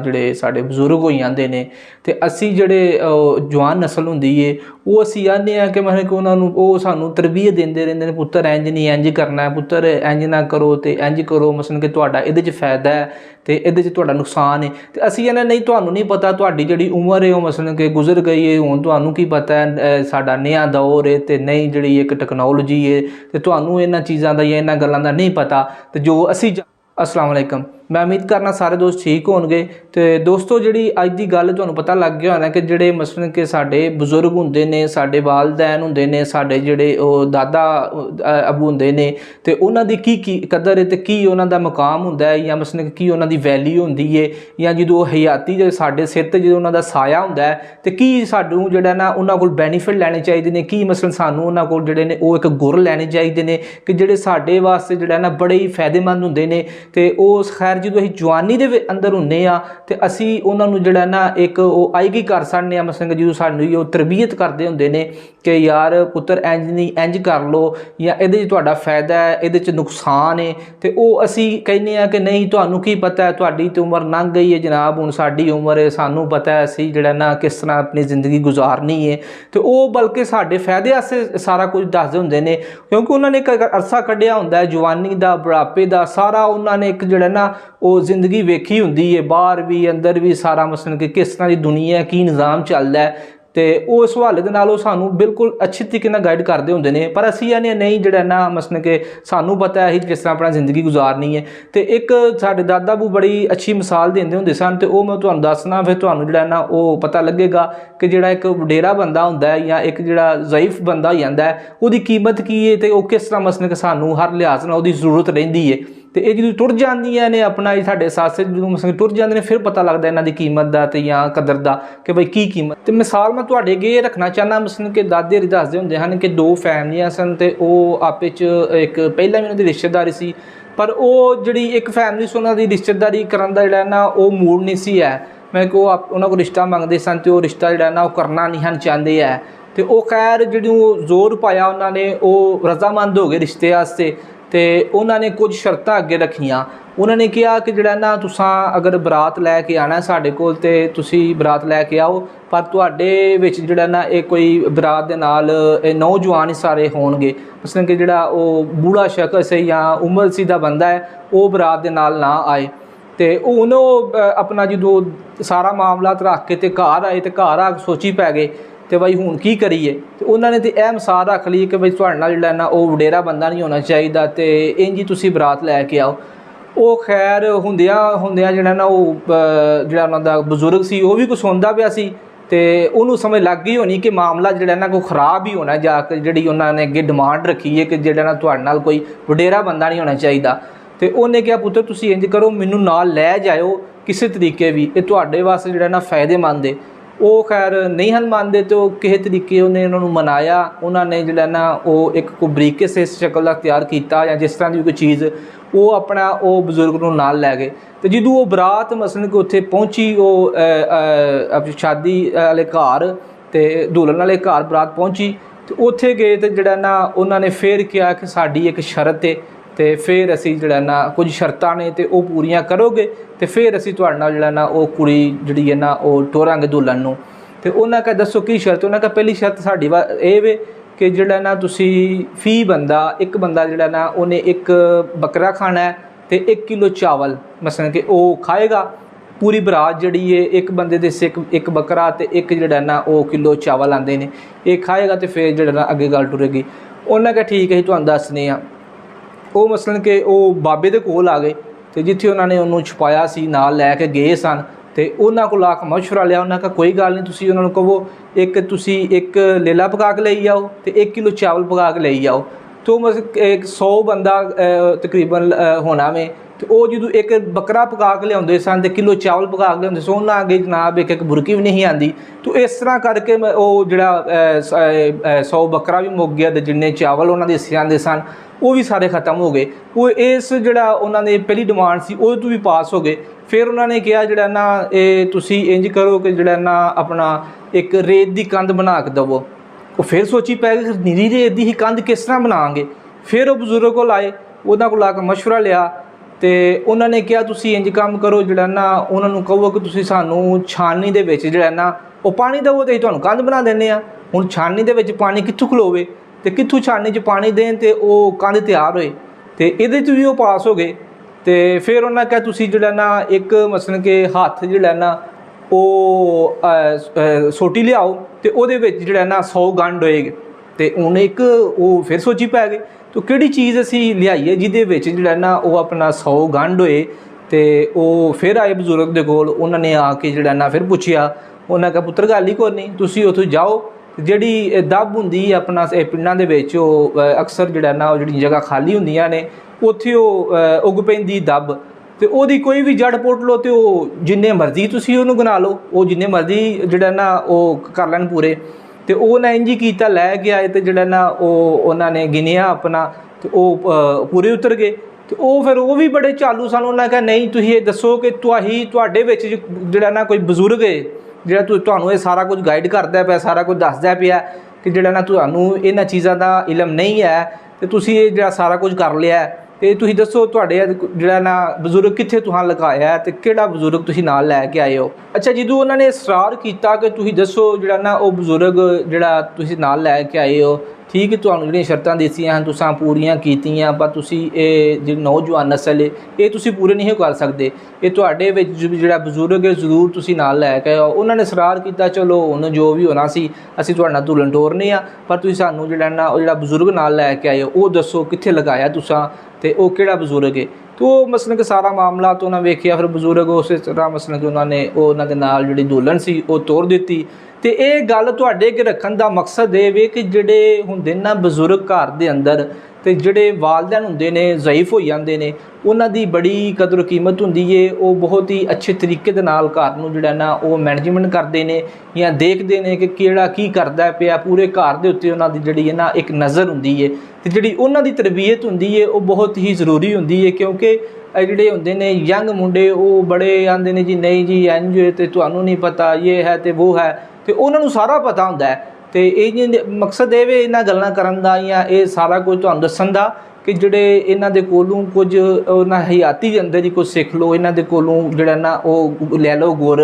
ਜਿਹੜੇ ਸਾਡੇ ਬਜ਼ੁਰਗ ਹੋ ਜਾਂਦੇ ਨੇ ਤੇ ਅਸੀਂ ਜਿਹੜੇ ਜਵਾਨ ਨਸਲ ਹੁੰਦੀ ਏ ਉਹ ਅਸੀਂ ਆਨੇ ਆ ਕਿ ਮਤਲਬ ਕਿ ਉਹਨਾਂ ਨੂੰ ਉਹ ਸਾਨੂੰ ਤਰਬੀਅਤ ਦਿੰਦੇ ਰਹਿੰਦੇ ਨੇ, ਪੁੱਤਰ ਇੰਜ ਨਹੀਂ ਇੰਜ ਕਰਨਾ, ਪੁੱਤਰ ਇੰਜ ਨਾ ਕਰੋ ਤੇ ਇੰਜ ਕਰੋ, ਮਸਲਨ ਕਿ ਤੁਹਾਡਾ ਇਹਦੇ 'ਚ ਫਾਇਦਾ ਹੈ ਤੇ ਇਹਦੇ 'ਚ ਤੁਹਾਡਾ ਨੁਕਸਾਨ ਹੈ। ਤੇ ਅਸੀਂ ਇਹਨਾਂ ਨਹੀਂ ਤੁਹਾਨੂੰ ਨਹੀਂ ਪਤਾ, ਤੁਹਾਡੀ ਜਿਹੜੀ ਉਮਰ ਹੈ ਉਹ ਮਸਲਨ ਕਿ ਗੁਜ਼ਰ ਗਈ ਹੈ, ਹੁਣ ਤੁਹਾਨੂੰ ਕੀ ਪਤਾ ਹੈ, ਸਾਡਾ ਨया ਦੌਰ ਹੈ ਤੇ ਨਈ ਜਿਹੜੀ ਇੱਕ ਟੈਕਨੋਲੋਜੀ ਹੈ ਤੇ ਤੁਹਾਨੂੰ ਇਹਨਾਂ ਚੀਜ਼ਾਂ ਦਾ ਜਾਂ ਇਹਨਾਂ ਗੱਲਾਂ ਦਾ ਨਹੀਂ ਪਤਾ। ਤੇ ਜੋ ਅਸੀਂ अस्सलाम वालेकुम, मैं उम्मीद करना सारे दोस्त ठीक होंगे। तो दोस्तों जी अज की गल तुहानूं पता लग गया होना कि जिहड़े मसलन कि साडे बजुर्ग हुंदे ने, साडे वालदैन हुंदे ने, साडे जिहड़े दादा अबू हुंदे ने ते उन्हां दी की कदर है ते की उन्हां दा मकाम हुंदा है या मसलन की उन्हां दी वैल्यू हुंदी है या जदों हयाती जो साडे सिर ते जदों उन्हां दा साया हुंदा है ते की सानूं जिहड़ा ना उन्हां कोल बैनीफिट लैणे चाहीदे ने, की मसलन सानूं उन्हां कोल जिहड़े ने ओह एक गुर लैणे चाहीदे ने कि जिहड़े साडे वास्ते जिहड़ा ना बड़े ही फायदेमंद हुंदे ने। तो उस खैर जो असीं जवानी दे अंदर हुंदे आ ते असीं उन्हां नूं जिहड़ा ना एक ओह आईगी कर सकदे आ, मसलन जो सानूं ओह तरबीयत करदे हुंदे ने कि यार पुत्तर इंज नहीं इंज कर लो या इहदे च तुहाडा फायदा है, इहदे च नुकसान है। तो ओह असीं कहने आ कि नहीं तुहानूं की पता है, तुहाडी ते उम्र लंघ गई है जनाब, हुण साडी उम्र है, सानूं पता है असीं जिहड़ा ना किस तरह अपनी जिंदगी गुजारनी है। तो ओह बल्कि साडे फायदे वास्ते सारा कुछ दसदे हुंदे ने क्योंकि उन्होंने एक अरसा कढ़िया हुंदा है जवानी दा बुढ़ापे दा, सारा उन्होंने एक जिहड़ा ना वो जिंदगी वेखी हुंदी है, बाहर भी अंदर भी सारा मसलन कि किस तरह की दुनिया की निज़ाम चलदा है। तो उस हवाले दे नाल सानूं बिल्कुल अच्छी तरीके नाल गाइड करते हुंदे ने। पर असीं आने नहीं जिहड़ा ना मसलन कि सानूं पता है किस तरह अपना जिंदगी गुजारनी है। तो एक साडे दादा बू बड़ी अच्छी मिसाल देंदे हुंदे सन ते ओह मैं तुहानूं दसना, फिर तुहानूं जिहड़ा ना ओह पता लगेगा कि जिहड़ा एक वडेरा बंदा हुंदा है या एक जिहड़ा ज़ईफ बंदा हो जांदा है उहदी कीमत की है ते ओह किस तरह मसलन कि सानूं हर लिहाज नाल उहदी जरूरत रहिंदी है। तो ये जो तुर जांदियां ने अपना साढ़े साथ से जो मसलन तुर जाते हैं फिर पता लगता इन्हों की कीमत का तो या कदर का कि भाई की कीमत। तो मिसाल मैं तुहाडे अगे रखना चाहना, मसलन कि दादे होरी दसदे हुंदे हन कि दो फैमिलियां सन ते ओह आपे च एक पहला भी उन्हां दी रिश्तेदारी सी, पर ओह जिहड़ी एक फैमिली सी उन्हां दी रिश्तेदारी करन दा जिहड़ा ना ओह मूड नहीं सी है। मैं कि उन्हां कोल रिश्ता मंगदे सन ते ओह रिश्ता जिहड़ा ना ओह करना नहीं हन चाहते है। तो ओह खैर जिहड़ी जोर पाया उन्होंने ओह रजामंद हो गए रिश्ते वास्ते। तो उन्होंने कुछ शर्तां अगे रखियां। उन्होंने कहा कि जिहड़ा ना तुसां अगर बरात लैके आना साडे कोल ते तुसीं बरात लैके आओ, पर तुहाडे विच जिहड़ा ना ये कोई बरात दे नाल नौजवान ही सारे होणगे, मसलन कि जिहड़ा ओह बूढ़ा शख्स है या उम्र सीधा बंदा है वह बरात दे नाल ना आए। तो हुण ओह अपना जो सारा मामलात रख के ते घर आए ते घर आके सोची पै गए तो भाई हुण की करिए। तो उन्होंने तो यह मिसाल रख ली कि भाई तुहाडे नाल जिहड़ा ना ओह वडेरा बंदा नहीं होना चाहिए तो इंज ही तुसीं बरात लैके आओ। वो खैर हुंदियां हुंदियां जिहड़ा ना ओह जिहड़ा उन्हां दा बजुर्ग सी ओह भी कुछ सुणदा पिया सी ते उहनूं समझ लग गई होनी कि मामला जिहड़ा ना कोई खराब ही होना, जाके जिहड़ी उन्होंने अगे डिमांड रखी है कि जिहड़ा ना तुहाडे नाल कोई वडेरा बंदा नहीं होना चाहिए। तो उन्हें कहा पुत्तर तुसीं इंज करो मैनूं नाल लै जाओ किसी तरीके भी, ये तुहाडे वास्ते जिहड़ा ना फायदेमंद है। वो खैर नहीं हन मानते तो किसी तरीके उन्हें उन्होंने मनाया, उन्होंने जिहड़ा ना वो एक कोई बरीके से शक्ल का तैयार किया या जिस तरह की कोई चीज़ वो अपना वो बजुर्ग को नाल लै गए। तो जो वो बरात मसलन कि उत्थे पहुँची वो शादी वाले घर तो दुल्हन वाले घर बरात पहुँची तो उत्थे गए तो जिहड़ा ना उन्होंने फिर कहा कि साडी एक शर्त है तो फिर असी जिहड़ा ना कुछ शर्तां ने तो वह पूरियां करोगे तो फिर असी तुहाडे नाल जिहड़ा ना वो कुड़ी जिहड़ी है ना वो टोरांगे दुल्हन नूं। तो उन्होंने कहा दसो की शर्त, उन्होंने कहा पहली शर्त साडी ये वे कि जिहड़ा ना तुसी फी बंदा एक बंदा जिहड़ा ना उन्हें एक बकरा खाना है तो 1 किलो चावल मसलन कि वो खाएगा। पूरी बरात जिहड़ी है एक बंदे दे एक बकरा तो एक जिहड़ा ना वो किलो चावल आंदे ने, ये खाएगा तो फिर जिहड़ा ना अगे गल टुरेगी। उन्होंने कहा ठीक है जी तुहानूं दसने आ। वो मसलन कि वो बाबे दे कोल आ गए तो जिथे उन्होंने उन्होंने छुपाया सी नाल लैके गए सन तो उन्होंने को आके मशवरा लिया। उन्होंने कहा कोई गल नहीं, तुसीं उन्होंने कहो एक लेला पका के ले आओ तो 1 किलो चावल पका के ले आओ। तो मतलब एक 100 बंदा तकरीबन होना में तो वो जो एक बकरा पका के लिया सन तो किलो चावल पका के लिया सो उन्होंने आगे जनाब एक बुरकी भी नहीं आती। तो इस तरह करके वो जो 100 बकरा भी मुक गया तो जिन्ने चावल उन्होंने हिस्से आते सन वो भी सारे खत्म हो गए। वो इस जोड़ा उन्होंने पहली डिमांड सी वो तो भी पास हो गए। फिर उन्होंने कहा जोड़ा ना ये तुसी इंज करो कि जोड़ा ना अपना एक रेत की कंध बना के दवो। वो फिर सोची पै गई निरी रेत की ही कंध किस तरह बनाएंगे। फिर वो बजुर्ग को आए उन्होंने को आके मशवरा लिया ਤੇ ਉਹਨਾਂ ਨੇ ਕਿਹਾ ਤੁਸੀਂ ਇੰਜ ਕੰਮ ਕਰੋ, ਜਿਹੜਾ ਨਾ ਉਹਨਾਂ ਨੂੰ ਕਹੋ ਕਿ ਤੁਸੀਂ ਸਾਨੂੰ ਛਾਨਣੀ ਦੇ ਵਿੱਚ ਜਿਹੜਾ ਨਾ ਉਹ ਪਾਣੀ ਦੇਵੋ, ਤੇ ਤੁਹਾਨੂੰ ਕੰਧ ਬਣਾ ਦਿੰਦੇ ਆ। ਹੁਣ ਛਾਨਣੀ ਦੇ ਵਿੱਚ ਪਾਣੀ ਕਿੱਥੋਂ ਖਲੋਵੇ ਤੇ ਕਿੱਥੋਂ ਛਾਨਣੀ 'ਚ ਪਾਣੀ ਦੇਣ ਤੇ ਉਹ ਕੰਧ ਤਿਆਰ ਹੋਏ, ਤੇ ਇਹਦੇ 'ਚ ਵੀ ਉਹ ਪਾਸ ਹੋ ਗਏ। ਤੇ ਫਿਰ ਉਹਨਾਂ ਕਿਹਾ ਤੁਸੀਂ ਜਿਹੜਾ ਨਾ ਇੱਕ ਮਸਲਨ ਕਿ ਹੱਥ ਜਿਹੜਾ ਨਾ ਉਹ ਸੋਟੀ ਲਿਆਓ ਤੇ ਉਹਦੇ ਵਿੱਚ ਜਿਹੜਾ ਨਾ 100 ਗੰਢ ਹੋਏਗੇ। ਤੇ ਹੁਣ ਇੱਕ ਉਹ ਫਿਰ ਸੋਚੀ ਪੈ ਗਏ ਤੋ ਕਿਹੜੀ ਚੀਜ਼ ਅਸੀਂ ਲਿਆਈਏ ਜਿਹਦੇ ਵਿੱਚ ਜਿਹੜਾ ਨਾ ਉਹ ਆਪਣਾ 100 ਗੰਢ ਹੋਏ। ਤੇ ਉਹ ਫਿਰ ਆਏ ਬਜ਼ੁਰਗ ਦੇ ਕੋਲ, ਉਹਨਾਂ ਨੇ ਆ ਕੇ ਜਿਹੜਾ ਨਾ ਫਿਰ ਪੁੱਛਿਆ। ਉਹਨਾਂ ਕਿਹਾ ਪੁੱਤਰ ਗੱਲ ਹੀ ਕੋਈ ਨਹੀਂ, ਤੁਸੀਂ ਉੱਥੋਂ ਜਾਓ, ਜਿਹੜੀ ਦੱਬ ਹੁੰਦੀ ਆਪਣਾ ਇਹ ਪਿੰਡਾਂ ਦੇ ਵਿੱਚ ਉਹ ਅਕਸਰ ਜਿਹੜਾ ਨਾ ਉਹ ਜਿਹੜੀ ਜਗ੍ਹਾ ਖਾਲੀ ਹੁੰਦੀਆਂ ਨੇ ਉੱਥੇ ਉਹ ਉੱਗ ਪੈਂਦੀ ਦੱਬ, ਤੇ ਉਹਦੀ ਕੋਈ ਵੀ ਜੜ ਪੁੱਟ ਲਓ ਤੇ ਉਹ ਜਿੰਨੇ ਮਰਜ਼ੀ ਤੁਸੀਂ ਉਹਨੂੰ ਗਣਾ ਲਓ, ਉਹ ਜਿੰਨੇ ਮਰਜ਼ੀ ਜਿਹੜਾ ਨਾ ਉਹ ਕਰ ਲੈਣ ਪੂਰੇ। ਤੇ ਉਹ ਨਾ ਇੰਝ ਹੀ ਕੀਤਾ, ਲੈ ਕੇ ਆਏ ਤੇ ਜਿਹੜਾ ਨਾ ਉਹ ਉਹਨਾਂ ਨੇ ਗਿਣਿਆ ਆਪਣਾ ਤੇ ਉਹ ਪੂਰੇ ਉਤਰ ਗਏ। ਤੇ ਉਹ ਫਿਰ ਉਹ ਵੀ ਬੜੇ ਚਾਲੂ ਸਨ। ਉਹਨਾਂ ਕਿਹਾ ਨਹੀਂ ਤੁਸੀਂ ਇਹ ਦੱਸੋ ਕਿ ਤੁਹਾਡੇ ਵਿੱਚ ਜਿਹੜਾ ਨਾ ਕੋਈ ਬਜ਼ੁਰਗ ਹੈ ਜਿਹੜਾ ਤੁਹਾਨੂੰ ਇਹ ਸਾਰਾ ਕੁਝ ਗਾਈਡ ਕਰਦਾ ਪਿਆ, ਸਾਰਾ ਕੁਝ ਦੱਸਦਾ ਪਿਆ ਕਿ ਜਿਹੜਾ ਨਾ ਤੁਹਾਨੂੰ ਇਹਨਾਂ ਚੀਜ਼ਾਂ ਦਾ ਇਲਮ ਨਹੀਂ ਹੈ ਤੇ ਤੁਸੀਂ ਇਹ ਜਿਹੜਾ ਸਾਰਾ ਕੁਝ ਕਰ ਲਿਆ, ਤੇ ਤੁਸੀਂ ਦੱਸੋ ਤੁਹਾਡੇ ਜਿਹੜਾ ਨਾ ਬਜ਼ੁਰਗ ਕਿੱਥੇ ਤੁਹਾਨੂੰ ਲਗਾਇਆ ਤੇ ਕਿਹੜਾ ਬਜ਼ੁਰਗ ਤੁਸੀਂ ਨਾਲ ਲੈ ਕੇ ਆਏ ਹੋ। ਅੱਛਾ, ਜਦੋਂ ਉਹਨਾਂ ਨੇ ਇਸਰਾਰ ਕੀਤਾ ਕਿ ਤੁਸੀਂ ਦੱਸੋ ਜਿਹੜਾ ਨਾ ਉਹ ਬਜ਼ੁਰਗ ਜਿਹੜਾ ਤੁਸੀਂ ਨਾਲ ਲੈ ਕੇ ਆਏ ਹੋ, ਠੀਕ ਹੈ ਤੁਹਾਨੂੰ ਜਿਹੜੀਆਂ ਸ਼ਰਤਾਂ ਦਿੱਤੀਆਂ ਹਨ ਤੁਸੀਂ ਪੂਰੀਆਂ ਕੀਤੀਆਂ, ਪਰ ਤੁਸੀਂ ਇਹ ਜਿਹੜੀ ਨੌਜਵਾਨ ਨਸਲ ਹੈ ਇਹ ਤੁਸੀਂ ਪੂਰੇ ਨਹੀਂ ਕਰ ਸਕਦੇ, ਇਹ ਤੁਹਾਡੇ ਵਿੱਚ ਜਿਹੜਾ ਬਜ਼ੁਰਗ ਹੈ ਜ਼ਰੂਰ ਤੁਸੀਂ ਨਾਲ ਲੈ ਕੇ ਆਓ। ਉਹਨਾਂ ਨੇ ਇਸਰਾਰ ਕੀਤਾ ਚਲੋ ਹੁਣ ਜੋ ਵੀ ਹੋਣਾ ਸੀ ਅਸੀਂ ਤੁਹਾਡੇ ਨਾਲ ਤੁਲਨ ਟੋਰਨੇ ਆ, ਪਰ ਤੁਸੀਂ ਸਾਨੂੰ ਜਿਹੜਾ ਨਾ ਉਹ ਜਿਹੜਾ ਬਜ਼ੁਰਗ ਨਾਲ ਲੈ ਕੇ ਆਏ ਹੋ ਉਹ ਦੱਸੋ ਕਿੱਥੇ ਲਗਾਇਆ ਤੁਸੀਂ ਤੇ ਉਹ ਕਿਹੜਾ ਬਜ਼ੁਰਗ ਹੈ। तो मसलन कि सारा मामला तो उन्हें वेखिया, फिर बजुर्ग उस तरह मसलन कि उन्होंने उन्होंने नाल जिहड़ी दुल्हन सी वो तोड़ दी। तो ये गल तुहाडे अगे रखण दा मकसद ये वे कि जिहड़े हुंदे ना बजुर्ग घर दे अंदर ते जिहड़े वालदैन हुंदे ने ज़ईफ हो जांदे ने उन्हां दी बड़ी कदर कीमत हुंदी है। वो बहुत ही अच्छे तरीके दे नाल घर नूं जिहड़ा ना वो मैनेजमेंट करदे ने या देखदे ने कि किहड़ा की करदा पिया, पूरे घर दे उत्ते उन्हां दी जिहड़ी है ना एक नज़र हुंदी है ते जिहड़ी उन्हां दी तरबीयत हुंदी है वो बहुत ही ज़रूरी हुंदी है। क्योंकि जिहड़े हुंदे ने यंग मुंडे वो बड़े आंदे ने जी नहीं जी इंज है ते तुहानूं नहीं पता ये है ते वो है, ते उन्हां नूं सारा पता हुंदा है। तो ये मकसद ये इन्हां गल्लां करन दा या ये सारा कुछ तुहानूं दस्सण दा कि जिहड़े इन्हां दे कोलों कुछ उन्हां हयाती दे अंदर ही कुछ सिख लो, इन्हां दे कोलों जिहड़ा ना वो लै लो गुर,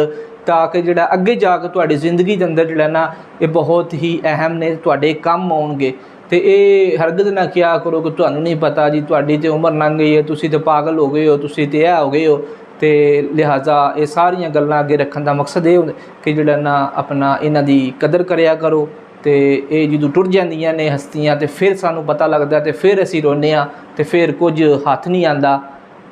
ताकि जिहड़ा अगे जाके तुहाडी जिंदगी दे अंदर जिहड़ा ना ये बहुत ही अहम ने, तुहाडे काम आउणगे। तो ये हरगज ना क्या करो कि तुहानूं नहीं पता जी तुहाडी ते उम्र लंघ गई है, तुसीं ते पागल हो गए हो, तुसीं ते इह हो गए हो। तो लिहाजा ये सारियां गल्लां अगे रखण दा मकसद ये कि जिहड़ा ना अपना इन्हां दी कदर करिया करो। तो ये जदों टुर जांदियां ने हस्तियां तो फिर सानूं पता लगदा ते फिर असीं रोने आ ते फिर कुछ हत्थ नहीं आंदा।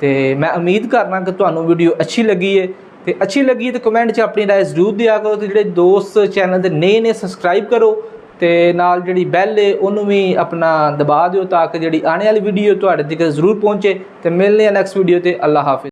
तो मैं उम्मीद करना कि तुहानूं वीडियो अच्छी लगी है, तो अच्छी लगी तो कमेंट च अपनी राय जरूर दिया करो। तो जिहड़े दोस्त चैनल दे नए ने सबसक्राइब करो ते नाल जिहड़ी बैल है उन्होंने भी अपना दबा दिओ ताकि जिहड़ी आने वाली वीडियो तुहाडे तक जरूर पहुँचे। तो मिलने नैक्सट वीडियो ते। अल्लाह हाफिज़।